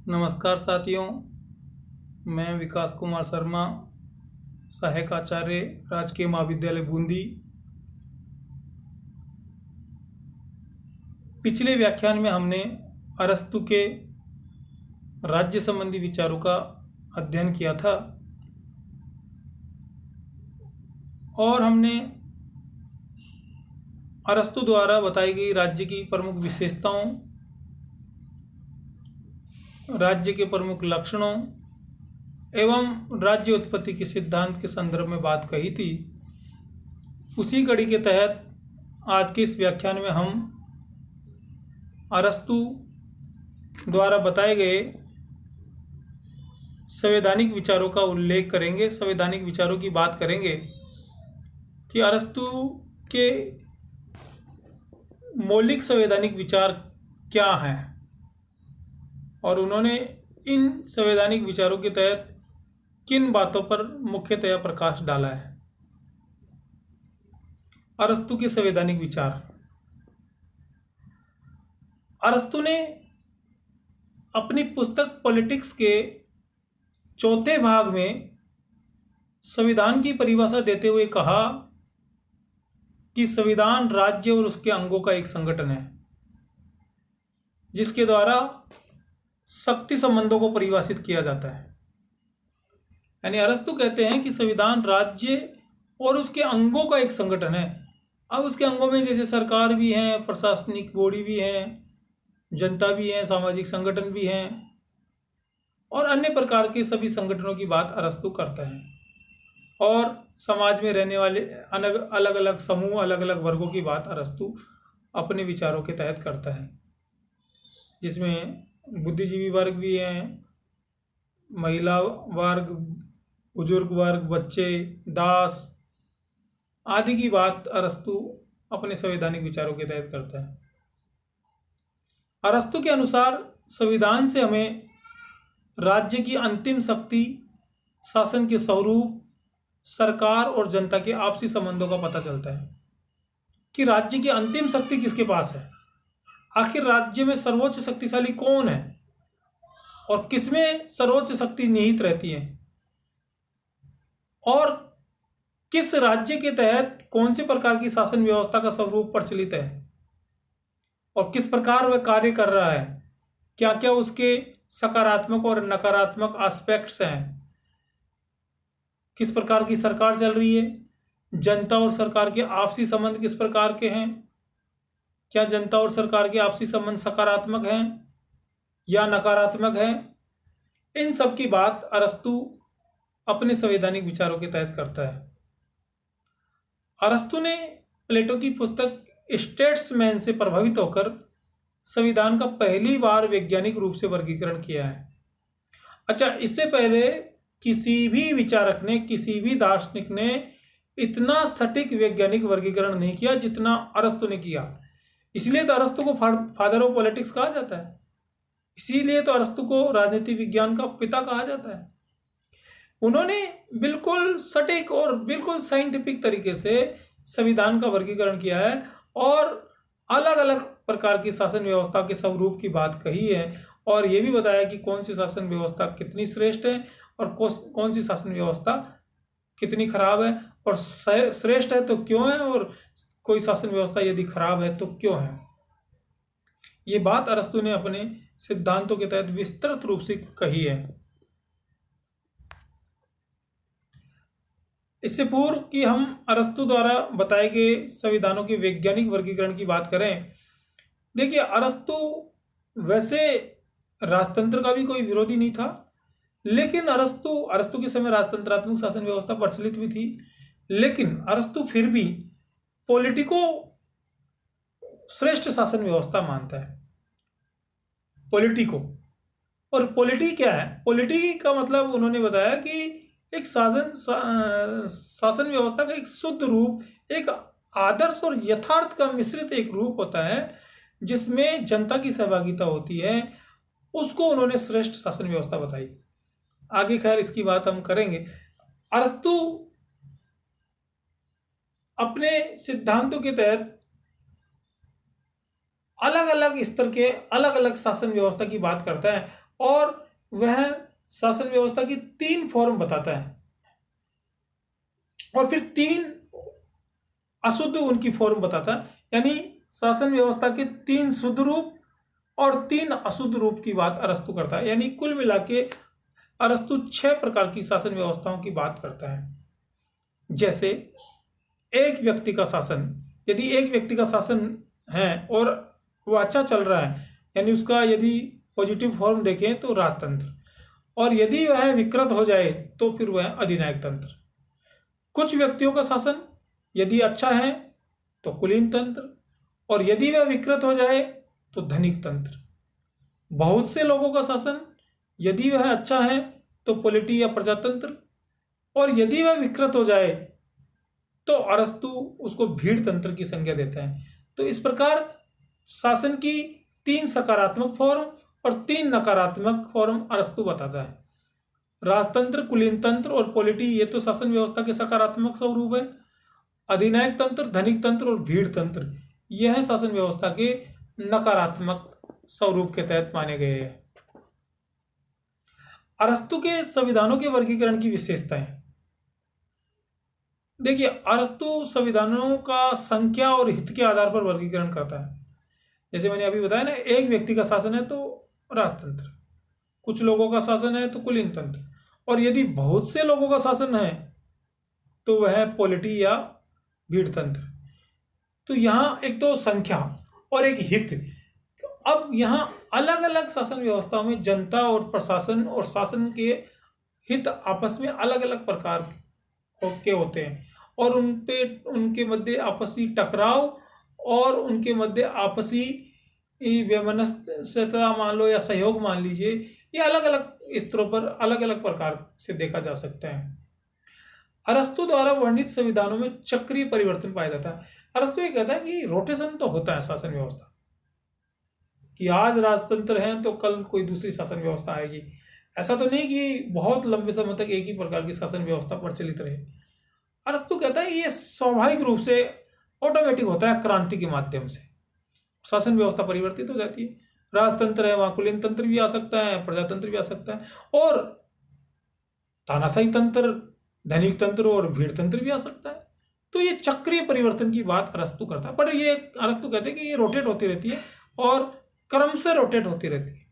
नमस्कार साथियों, मैं विकास कुमार शर्मा, सहायक आचार्य, राजकीय महाविद्यालय बूंदी। पिछले व्याख्यान में हमने अरस्तु के राज्य संबंधी विचारों का अध्ययन किया था और हमने अरस्तु द्वारा बताई गई राज्य की प्रमुख विशेषताओं, राज्य के प्रमुख लक्षणों एवं राज्य उत्पत्ति के सिद्धांत के संदर्भ में बात कही थी। उसी कड़ी के तहत आज के इस व्याख्यान में हम अरस्तु द्वारा बताए गए संवैधानिक विचारों का उल्लेख करेंगे, संवैधानिक विचारों की बात करेंगे कि अरस्तु के मौलिक संवैधानिक विचार क्या हैं और उन्होंने इन संवैधानिक विचारों के तहत किन बातों पर मुख्यतया प्रकाश डाला है। अरस्तु के संवैधानिक विचार। अरस्तु ने अपनी पुस्तक पॉलिटिक्स के चौथे भाग में संविधान की परिभाषा देते हुए कहा कि संविधान राज्य और उसके अंगों का एक संगठन है जिसके द्वारा शक्ति संबंधों को परिभाषित किया जाता है। यानी अरस्तु कहते हैं कि संविधान राज्य और उसके अंगों का एक संगठन है। अब उसके अंगों में जैसे सरकार भी है, प्रशासनिक बॉडी भी है, जनता भी है, सामाजिक संगठन भी हैं और अन्य प्रकार के सभी संगठनों की बात अरस्तु करता है और समाज में रहने वाले अलग अलग समूह, अलग अलग वर्गों की बात अरस्तु अपने विचारों के तहत करता है, जिसमें बुद्धिजीवी वर्ग भी हैं, महिला वर्ग, बुजुर्ग वर्ग, बच्चे, दास आदि की बात अरस्तु अपने संवैधानिक विचारों के तहत करता है। अरस्तु के अनुसार संविधान से हमें राज्य की अंतिम शक्ति, शासन के स्वरूप, सरकार और जनता के आपसी संबंधों का पता चलता है कि राज्य की अंतिम शक्ति किसके पास है, आखिर राज्य में सर्वोच्च शक्तिशाली कौन है और किसमें सर्वोच्च शक्ति निहित रहती है और किस राज्य के तहत कौन से प्रकार की शासन व्यवस्था का स्वरूप प्रचलित है और किस प्रकार वह कार्य कर रहा है, क्या क्या उसके सकारात्मक और नकारात्मक एस्पेक्ट्स हैं, किस प्रकार की सरकार चल रही है, जनता और सरकार के आपसी संबंध किस प्रकार के हैं, क्या जनता और सरकार के आपसी संबंध सकारात्मक हैं या नकारात्मक हैं। इन सब की बात अरस्तु अपने संवैधानिक विचारों के तहत करता है। अरस्तु ने प्लेटो की पुस्तक स्टेट्समैन से प्रभावित होकर संविधान का पहली बार वैज्ञानिक रूप से वर्गीकरण किया है। अच्छा, इससे पहले किसी भी विचारक ने, किसी भी दार्शनिक ने इतना सटीक वैज्ञानिक वर्गीकरण नहीं किया जितना अरस्तु ने किया। इसलिए तो अरस्तु को फादर ऑफ पॉलिटिक्स कहा जाता है, इसीलिए तो अरस्तु को राजनीति विज्ञान का पिता कहा जाता है। उन्होंने बिल्कुल सटीक और बिल्कुल साइंटिफिक तरीके से संविधान का वर्गीकरण किया है और अलग अलग प्रकार की शासन व्यवस्था के स्वरूप की बात कही है और ये भी बताया कि कौन सी शासन व्यवस्था कितनी श्रेष्ठ है और कौन सी शासन व्यवस्था कितनी खराब है और श्रेष्ठ है तो क्यों है और कोई शासन व्यवस्था यदि खराब है तो क्यों है। ये बात अरस्तु ने अपने सिद्धांतों के तहत विस्तृत रूप से कही है। इससे पूर्व कि हम अरस्तु द्वारा बताए गए संविधानों के वैज्ञानिक वर्गीकरण की बात करें, देखिए अरस्तु वैसे राजतंत्र का भी कोई विरोधी नहीं था, लेकिन अरस्तु के समय राजतंत्रात्मक शासन व्यवस्था प्रचलित भी थी, लेकिन अरस्तु फिर भी पॉलिटिको श्रेष्ठ शासन व्यवस्था मानता है। पॉलिटिको और पॉलिटी क्या है? पॉलिटी का मतलब उन्होंने बताया कि एक शासन व्यवस्था का एक शुद्ध रूप, एक आदर्श और यथार्थ का मिश्रित एक रूप होता है जिसमें जनता की सहभागिता होती है, उसको उन्होंने श्रेष्ठ शासन व्यवस्था बताई। आगे खैर इसकी बात हम करेंगे। अरस्तु अपने सिद्धांतों के तहत अलग अलग स्तर के अलग अलग शासन व्यवस्था की बात करता है और वह शासन व्यवस्था की 3 फॉर्म बताता है और फिर 3 अशुद्ध उनकी फॉर्म बताता है। यानी शासन व्यवस्था के 3 शुद्ध रूप और 3 अशुद्ध रूप की बात अरस्तु करता है। यानी कुल मिला के अरस्तु 6 प्रकार की शासन व्यवस्थाओं की बात करता है। जैसे एक व्यक्ति का शासन, यदि एक व्यक्ति का शासन है और वो अच्छा चल रहा है, यानी उसका यदि पॉजिटिव फॉर्म देखें तो राजतंत्र, और यदि वह विकृत हो जाए तो फिर वह अधिनायक तंत्र। कुछ व्यक्तियों का शासन यदि अच्छा है तो कुलीन तंत्र, और यदि वह विकृत हो जाए तो धनिक तंत्र। बहुत से लोगों का शासन यदि वह अच्छा है तो पोलिटी या प्रजातंत्र, और यदि वह विकृत हो जाए तो अरस्तु उसको भीड़ तंत्र की संज्ञा देता है। तो इस प्रकार शासन की 3 सकारात्मक फॉर्म और 3 नकारात्मक फॉर्म अरस्तु बताता है। राजतंत्र, कुलीन तंत्र और पोलिटी, ये तो शासन व्यवस्था के सकारात्मक स्वरूप है। अधिनायक तंत्र, धनिक तंत्र और भीड़ तंत्र, यह शासन व्यवस्था के नकारात्मक स्वरूप के तहत माने गए हैं। अरस्तु के संविधानों के वर्गीकरण की विशेषताएं। देखिए, अरस्तु संविधानों का संख्या और हित के आधार पर वर्गीकरण करता है। जैसे मैंने अभी बताया ना, एक व्यक्ति का शासन है तो राजतंत्र, कुछ लोगों का शासन है तो कुलीन तंत्र, और यदि बहुत से लोगों का शासन है तो वह पोलिटी या भीड़ तंत्र। तो यहाँ एक तो संख्या और एक हित। अब यहाँ अलग अलग शासन व्यवस्थाओं में जनता और प्रशासन और शासन के हित आपस में अलग अलग प्रकार के होते हैं, और उनके मध्य आपसी टकराव और उनके मध्य आपसी वैमनस्यता मान लो या सहयोग मान लीजिए, ये अलग अलग स्तरों पर अलग अलग प्रकार से देखा जा सकता है। अरस्तु द्वारा वर्णित संविधानों में चक्रीय परिवर्तन पाया जाता है। अरस्तु ये कहता है कि रोटेशन तो होता है शासन व्यवस्था, कि आज राजतंत्र है तो कल कोई दूसरी शासन व्यवस्था आएगी। ऐसा तो नहीं कि बहुत लंबे समय तक एक ही प्रकार की शासन व्यवस्था प्रचलित रहे। अरस्तु कहता है ये स्वाभाविक रूप से ऑटोमेटिक होता है, क्रांति के माध्यम से शासन व्यवस्था परिवर्तित हो जाती है। राजतंत्र है, वहां कुलीन तंत्र भी आ सकता है, प्रजातंत्र भी आ सकता है, और तानाशाही तंत्र, धनिक तंत्र और भीड़ तंत्र भी आ सकता है। तो ये चक्रीय परिवर्तन की बात अरस्तु करता है, पर ये अरस्तु कहते हैं कि ये रोटेट होती रहती है और क्रम से रोटेट होती रहती है।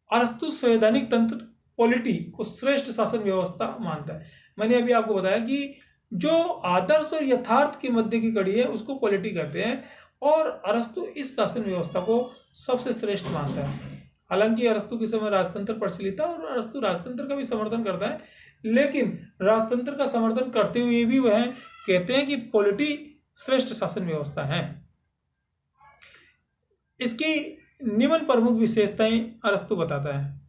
अरस्तु संवैधानिक तंत्र, पॉलिटी को श्रेष्ठ शासन व्यवस्था मानता है। मैंने अभी आपको बताया कि जो आदर्श और यथार्थ के मध्य की कड़ी है उसको पॉलिटी कहते हैं, और अरस्तु इस शासन व्यवस्था को सबसे श्रेष्ठ मानता है। हालांकि अरस्तु के समय राजतंत्र प्रचलित था और अरस्तु राजतंत्र का भी समर्थन करता है, लेकिन राजतंत्र का समर्थन करते हुए भी वह कहते हैं कि पॉलिटी श्रेष्ठ शासन व्यवस्था है। इसकी निम्न प्रमुख विशेषताएं अरस्तु बताता है।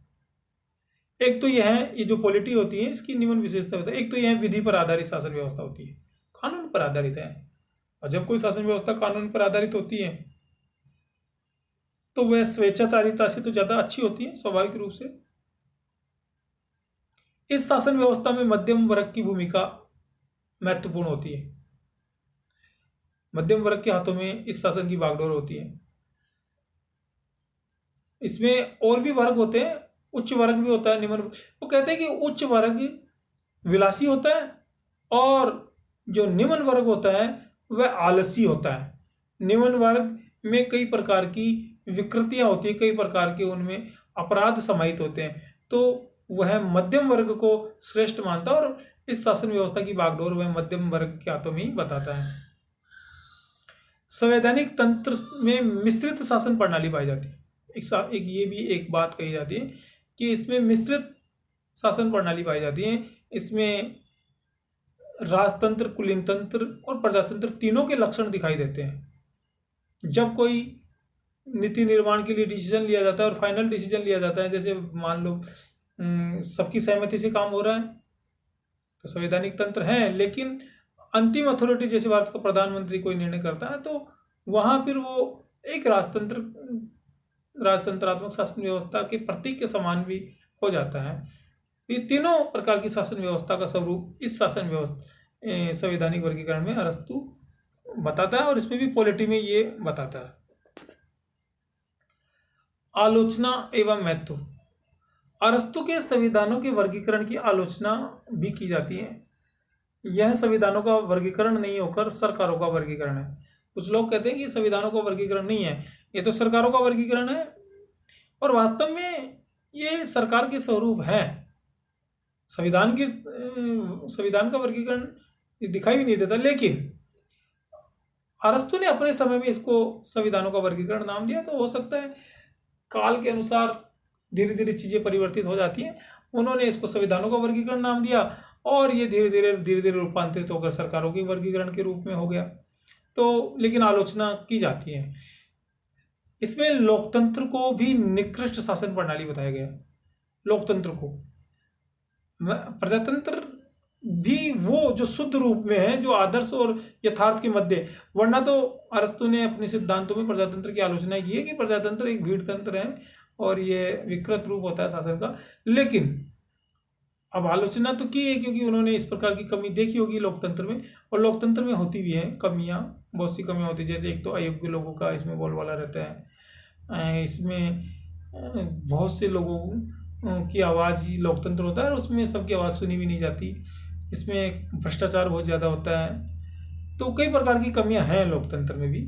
एक तो यह है, ये जो पॉलिटी होती है इसकी निम्न विशेषता होता है। एक तो यह विधि पर आधारित शासन व्यवस्था होती है, कानून पर आधारित है, और जब कोई शासन व्यवस्था कानून पर आधारित होती है तो वह स्वेच्छाचारिता से तो ज्यादा अच्छी होती है स्वाभाविक रूप से। इस शासन व्यवस्था में मध्यम वर्ग की भूमिका महत्वपूर्ण होती है। मध्यम वर्ग के हाथों में इस शासन की बागडोर होती है। इसमें और भी वर्ग होते हैं, उच्च वर्ग भी होता है, निम्न। वो कहते हैं कि उच्च वर्ग विलासी होता है और जो निम्न वर्ग होता है वह आलसी होता है। निम्न वर्ग में कई प्रकार की विकृतियां होती है, कई प्रकार के उनमें अपराध समाहित होते हैं, तो वह मध्यम वर्ग को श्रेष्ठ मानता है और इस शासन व्यवस्था की बागडोर वह मध्यम वर्ग के हाथों में ही बताता है। संवैधानिक तंत्र में मिश्रित शासन प्रणाली पाई जाती है। एक ये भी एक बात कही जाती है कि इसमें मिश्रित शासन प्रणाली पाई जाती है। इसमें राजतंत्र, कुलीन तंत्र और प्रजातंत्र तीनों के लक्षण दिखाई देते हैं। जब कोई नीति निर्माण के लिए डिसीजन लिया जाता है और फाइनल डिसीजन लिया जाता है, जैसे मान लो सबकी सहमति से काम हो रहा है तो संवैधानिक तंत्र है, लेकिन अंतिम अथॉरिटी जैसे भारत का प्रधानमंत्री कोई निर्णय करता है तो वहां फिर वो एक राजतंत्रात्मक शासन व्यवस्था के प्रतीक के समान भी हो जाता है। ये तीनों प्रकार की शासन व्यवस्था का स्वरूप इस शासन व्यवस्था संवैधानिक वर्गीकरण में अरस्तु बताता है, और इसमें भी पॉलिटी में ये बताता है। आलोचना एवं महत्व। अरस्तु के संविधानों के वर्गीकरण की आलोचना भी की जाती है। यह संविधानों का वर्गीकरण नहीं होकर सरकारों का वर्गीकरण है। कुछ लोग कहते हैं कि संविधानों का वर्गीकरण नहीं है, ये तो सरकारों का वर्गीकरण है, और वास्तव में ये सरकार के स्वरूप है। संविधान का वर्गीकरण दिखाई भी नहीं देता, लेकिन अरस्तु ने अपने समय में इसको संविधानों का वर्गीकरण नाम दिया। तो हो सकता है काल के अनुसार धीरे धीरे चीजें परिवर्तित हो जाती हैं। उन्होंने इसको संविधानों का वर्गीकरण नाम दिया और ये धीरे धीरे रूपांतरित होकर सरकारों के वर्गीकरण के रूप में हो गया। तो लेकिन आलोचना की जाती है। इसमें लोकतंत्र को भी निकृष्ट शासन प्रणाली बताया गया। लोकतंत्र को, प्रजातंत्र भी वो जो शुद्ध रूप में है, जो आदर्श और यथार्थ के मध्य। वरना तो अरस्तु ने अपने सिद्धांतों में प्रजातंत्र की आलोचना की है कि प्रजातंत्र एक भीड़ तंत्र है और ये विकृत रूप होता है शासन का। लेकिन अब आलोचना तो की है क्योंकि उन्होंने इस प्रकार की कमी देखी होगी लोकतंत्र में, और लोकतंत्र में होती भी हैं कमियां, बहुत सी कमियां होती है। जैसे एक तो अयोग्य लोगों का इसमें बोलबाला रहता है, इसमें बहुत से लोगों की आवाज़ ही लोकतंत्र होता है और उसमें सबकी आवाज़ सुनी भी नहीं जाती। इसमें भ्रष्टाचार बहुत ज़्यादा होता है। तो कई प्रकार की कमियां हैं लोकतंत्र में भी।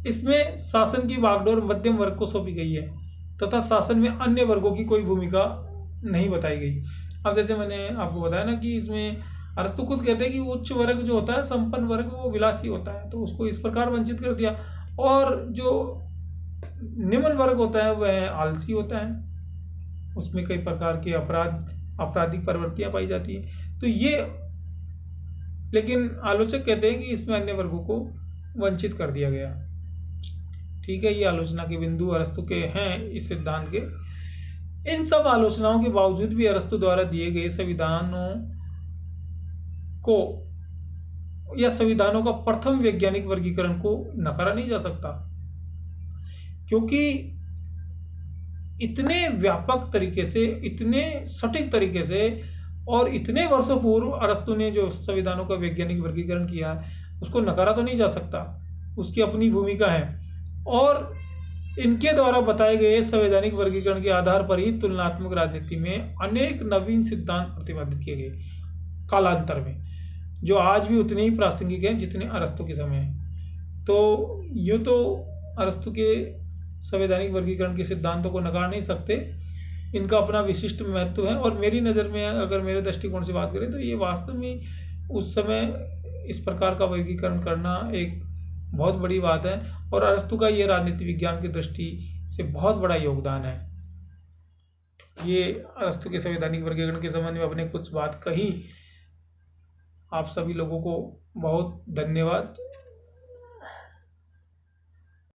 इसमें शासन की बागडोर मध्यम वर्ग को सौंपी गई है तथा शासन में अन्य वर्गों की कोई भूमिका नहीं बताई गई। अब जैसे मैंने आपको बताया ना कि इसमें अरस्तु खुद कहते हैं कि उच्च वर्ग जो होता है, संपन्न वर्ग, वो विलासी होता है, तो उसको इस प्रकार वंचित कर दिया। और जो निम्न वर्ग होता है वह आलसी होता है, उसमें कई प्रकार के आपराधिक प्रवृत्तियां पाई जाती हैं। तो ये, लेकिन आलोचक कहते हैं कि इसमें अन्य वर्गों को वंचित कर दिया गया। ठीक है, ये आलोचना के बिंदु अरस्तु के हैं इस सिद्धांत के। इन सब आलोचनाओं के बावजूद भी अरस्तु द्वारा दिए गए संविधानों को या संविधानों का प्रथम वैज्ञानिक वर्गीकरण को नकारा नहीं जा सकता, क्योंकि इतने व्यापक तरीके से, इतने सटीक तरीके से और इतने वर्षों पूर्व अरस्तु ने जो संविधानों का वैज्ञानिक वर्गीकरण किया है उसको नकारा तो नहीं जा सकता। उसकी अपनी भूमिका है और इनके द्वारा बताए गए संवैधानिक वर्गीकरण के आधार पर ही तुलनात्मक राजनीति में अनेक नवीन सिद्धांत प्रतिपादित किए गए कालांतर में, जो आज भी उतने ही प्रासंगिक हैं जितने अरस्तु के समय हैं। तो यूँ तो अरस्तु के संवैधानिक वर्गीकरण के सिद्धांतों को नकार नहीं सकते, इनका अपना विशिष्ट महत्व है। और मेरी नज़र में अगर मेरे दृष्टिकोण से बात करें तो ये वास्तव में उस समय इस प्रकार का वर्गीकरण करना एक बहुत बड़ी बात है, और अरस्तु का ये राजनीति विज्ञान की दृष्टि से बहुत बड़ा योगदान है। ये अरस्तु के संवैधानिक वर्गीकरण के संबंध में अपने कुछ बात कही। आप सभी लोगों को बहुत धन्यवाद।